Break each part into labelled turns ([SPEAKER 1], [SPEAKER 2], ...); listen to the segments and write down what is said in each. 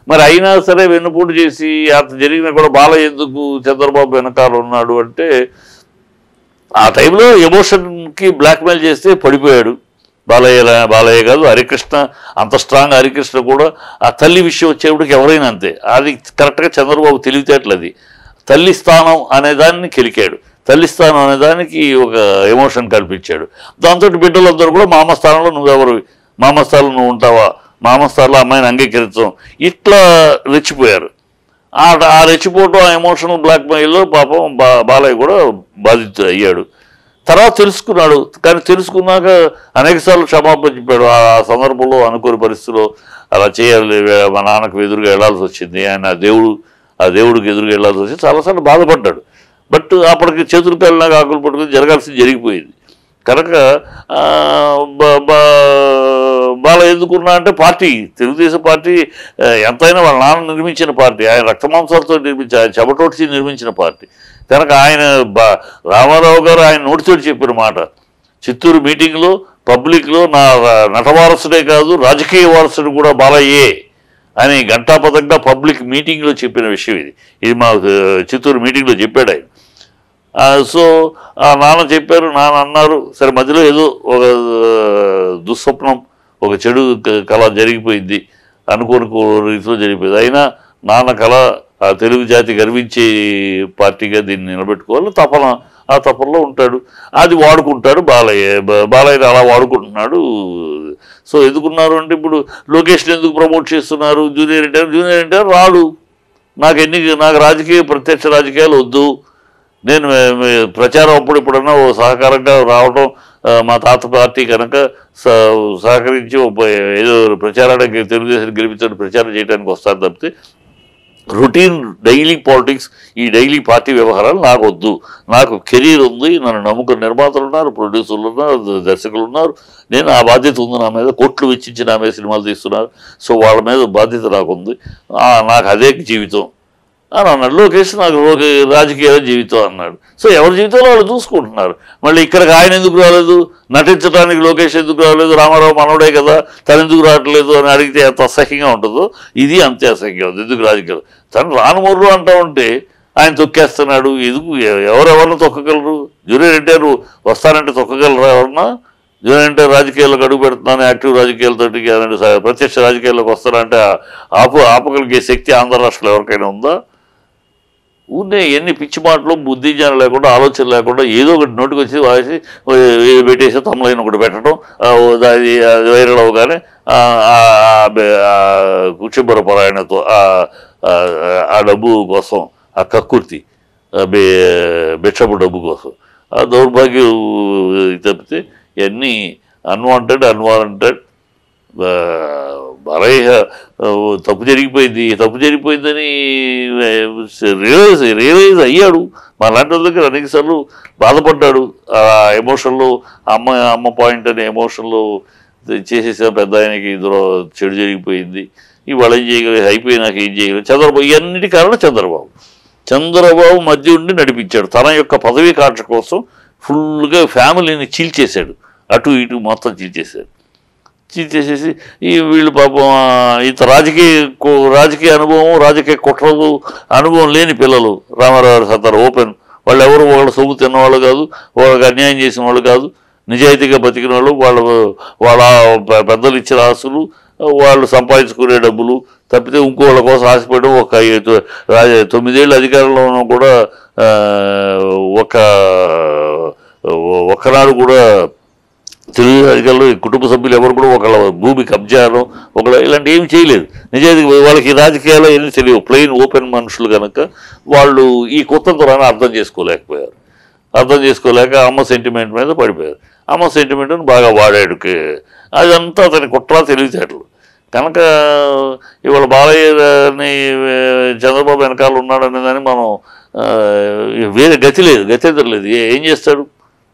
[SPEAKER 1] మరి అయినా సరే వెన్నుపోటు చేసి అంత జరిగినా కూడా బాలయ్య ఎందుకు చంద్రబాబు వెనకాల ఉన్నాడు అంటే ఆ టైంలో ఎమోషన్కి బ్లాక్మెయిల్ చేస్తే పడిపోయాడు. బాలయ్య కాదు, హరికృష్ణ అంత స్ట్రాంగ్. హరికృష్ణ కూడా ఆ తల్లి విషయం వచ్చేప్పటికి ఎవరైనా అంతే. అది కరెక్ట్గా చంద్రబాబు తెలివితేటలు. అది తల్లి స్థానం అనేదాన్ని కెలికాడు. తల్లి స్థానం అనేదానికి ఒక ఎమోషన్ కల్పించాడు. దాంతో బిడ్డలందరూ కూడా మామ స్థానంలో నువ్వెవరు, మామ స్థానంలో నువ్వు ఉంటావా, మామ స్థానంలో అమ్మాయిని అంగీకరించడం, ఇట్లా రెచ్చిపోయారు. ఆ రెచ్చిపోవటం, ఆ ఎమోషనల్ బ్లాక్మెయిల్లో పాపం బాలయ్య కూడా బాధితుడు అయ్యాడు. తర్వాత తెలుసుకున్నాడు. కానీ తెలుసుకున్నాక అనేకసార్లు క్షమాపణ చెప్పాడు. ఆ సందర్భంలో అనుకోని పరిస్థితిలో అలా చేయాలి, మా నాన్నకు ఎదురుగా వెళ్ళాల్సి వచ్చింది, ఆయన ఆ దేవుడికి ఎదురుగా వెళ్ళాల్సి వచ్చింది, చాలాసార్లు బాధపడ్డాడు. బట్ అప్పటికి చేతులు కాలినాక ఆకులు పట్టుకుని జరగాల్సింది జరిగిపోయింది. కనుక బాలయ్య ఎందుకున్నా అంటే పార్టీ, తెలుగుదేశం పార్టీ ఎంతైనా వాళ్ళ నాన్న నిర్మించిన పార్టీ, ఆయన రక్తమాంసాలతో ఆయన చెమటోడ్చి నిర్మించిన పార్టీ. కనుక ఆయన రామారావు గారు ఆయన నోటితోటి చెప్పిన మాట చిత్తూరు మీటింగ్లో పబ్లిక్లో, నా నటవారసుడే కాదు రాజకీయ వారసుడు కూడా బాలయ్యే అని గంటాపదంగా పబ్లిక్ మీటింగ్లో చెప్పిన విషయం ఇది మా చిత్తూరు మీటింగ్లో చెప్పాడు ఆయన. సో నాన్న చెప్పారు, నాన్న అన్నారు. సరే మధ్యలో ఏదో ఒక దుస్వప్నం, ఒక చెడు కళ జరిగిపోయింది, అనుకోని రీతిలో జరిగిపోయింది. అయినా నాన్న కళ ఆ తెలుగు జాతి గర్వించే పార్టీగా దీన్ని నిలబెట్టుకోవాలి తపన, ఆ తపనలో ఉంటాడు. అది వాడుకుంటాడు బాలయ్య అలా వాడుకుంటున్నాడు. సో ఎందుకున్నారు అంటే ఇప్పుడు లోకేష్ని ఎందుకు ప్రమోట్ చేస్తున్నారు, జూనియర్ ఎన్టీఆర్ రాడు, నాకు ప్రత్యక్ష రాజకీయాలు వద్దు, నేను ప్రచారం ఎప్పుడన్నా ఓ సహకారంగా రావడం, మా తాత పార్టీ కనుక సహకరించి ఏదో ప్రచారానికి తెలుగుదేశం గెలిపించడం ప్రచారం చేయడానికి వస్తాను తప్పితే రొటీన్ డైలీ పాలిటిక్స్, ఈ డైలీ పార్టీ వ్యవహారాలు నాకు వద్దు. నాకు కెరీర్ ఉంది, నన్ను నమ్ముకున్న నిర్మాతలు ఉన్నారు, ప్రొడ్యూసర్లు ఉన్నారు, దర్శకులు ఉన్నారు, నేను ఆ బాధ్యత ఉంది నా మీద, కోట్లు వెచ్చించి నా మీద సినిమాలు తీస్తున్నారు, సో వాళ్ళ మీద బాధ్యత నాకు ఉంది, నాకు అదే జీవితం అని అన్నాడు. లోకేష్ నాకు రాజకీయ జీవితం అన్నాడు. సో ఎవరి జీవితంలో వాళ్ళు చూసుకుంటున్నారు. మళ్ళీ ఇక్కడికి ఆయన ఎందుకు రాలేదు, నటించడానికి లోకేష్ ఎందుకు రాలేదు, రామారావు మనవడే కదా తను ఎందుకు రావట్లేదు అని అడిగితే ఎంత అసహ్యంగా ఉంటుందో ఇది అంతే అసహ్యంగా ఉంది. ఎందుకు రాజకీయాలు తను రానుమోర్రు అంటా ఉంటే ఆయన తొక్కేస్తున్నాడు. ఎందుకు ఎవరెవరిని తొక్కగలరు? జూనియర్ ఎన్టీఆర్ వస్తానంటే తొక్కగలరా ఎవరన్నా? జూనియర్ ఎన్టీఆర్ రాజకీయాల్లోకి అడుగు పెడుతున్నాను, యాక్టివ్ రాజకీయాలతోటి ప్రత్యక్ష రాజకీయాల్లోకి వస్తానంటే ఆపగలిగే శక్తి ఆంధ్ర రాష్ట్రంలో ఎవరికైనా ఉందా? ఊరినే ఎన్ని పిచ్చి మాటలు, బుద్ధి జ్ఞానం లేకుండా, ఆలోచన లేకుండా ఏదో ఒకటి నోటికి వచ్చి వాసి పెట్టేసి తమలైన ఒకటి పెట్టడం, అది వైరల్ అవగానే కుక్షింబర పరాయణతో ఆ డబ్బు కోసం, ఆ కక్కుర్తి భిక్షపు డబ్బు కోసం, ఆ దౌర్భాగ్యం తప్పితే ఇవన్నీ అన్వాంటెడ్ బాలయ్య తప్పు జరిగిపోయిందని రియలైజ్ అయ్యాడు. మా లాంటి వాళ్ళ దగ్గర అనేకసార్లు బాధపడ్డాడు. ఆ ఎమోషన్లో అమ్మ పాయింట్ అనే ఎమోషన్లో చేసేసాం, పెద్ద ఆయనకి ఇందులో చెడు జరిగిపోయింది, ఇవాళ ఏం చేయగలి, అయిపోయినాక ఏం చేయగలి. చంద్రబాబు ఇవన్నిటి కారణం చంద్రబాబు మధ్య ఉండి నడిపించాడు. తన యొక్క పదవీ కాంక్ష కోసం ఫుల్గా ఫ్యామిలీని చీల్చేశాడు, అటు ఇటు మొత్తం చీల్చేశాడు. చేసేసి వీళ్ళు పాపం ఇంత రాజకీయ అనుభవం, రాజకీయ కుట్రలు అనుభవం లేని పిల్లలు రామారావు సత్తారు ఓపెన్. వాళ్ళు ఎవరు వాళ్ళ సొమ్ము తిన్నవాళ్ళు కాదు, వాళ్ళకి అన్యాయం చేసిన వాళ్ళు కాదు, నిజాయితీగా బతికిన వాళ్ళు, వాళ్ళ పెద్దలు ఇచ్చిన ఆస్తులు, వాళ్ళు సంపాదించుకునే డబ్బులు తప్పితే ఇంకోళ్ళ కోసం ఆశపడడం. 9 ఏళ్ళు అధికారంలో ఉన్నా కూడా ఒక్కనాడు కూడా తెలుగు అధికారులు కుటుంబ సభ్యులు ఎవరు కూడా ఒకళ్ళ భూమి కబ్జాను ఇలాంటి ఏమి చేయలేదు. నిజాయితీ వాళ్ళకి రాజకీయాలు ఏమీ తెలియవు, ప్లెయిన్ ఓపెన్ మనుషులు కనుక వాళ్ళు ఈ కొత్త తరాన్ని అర్థం చేసుకోలేక అమ్మ సెంటిమెంట్ మీద పడిపోయారు. అమ్మ సెంటిమెంట్ని బాగా వాడాడు. అదంతా అతని కుట్ర తెలివితేటలు కనుక ఇవాళ బాలయ్యని చంద్రబాబు వెనకాల ఉన్నాడనే దాన్ని మనం వేరే గతి ఏం చేస్తాడు?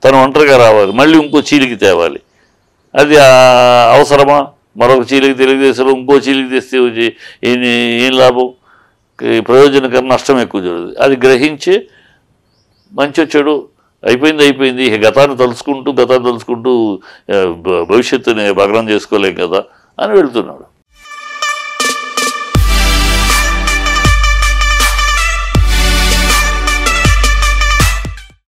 [SPEAKER 1] తను ఒంటరిగా రావాలి, మళ్ళీ ఇంకో చీలికి తేవాలి. అది అవసరమా? మరొక చీలికి తెలుగుదేశంలో ఇంకో చీలికి తెస్తే వచ్చి ఏం లాభం? ప్రయోజనకరం, నష్టం ఎక్కువ జరుగుతుంది. అది గ్రహించి మంచి చెడు అయిపోయింది, ఇక గతాన్ని తలుచుకుంటూ భవిష్యత్తుని భగ్నం చేసుకోలేం కదా అని వెళ్తున్నాడు.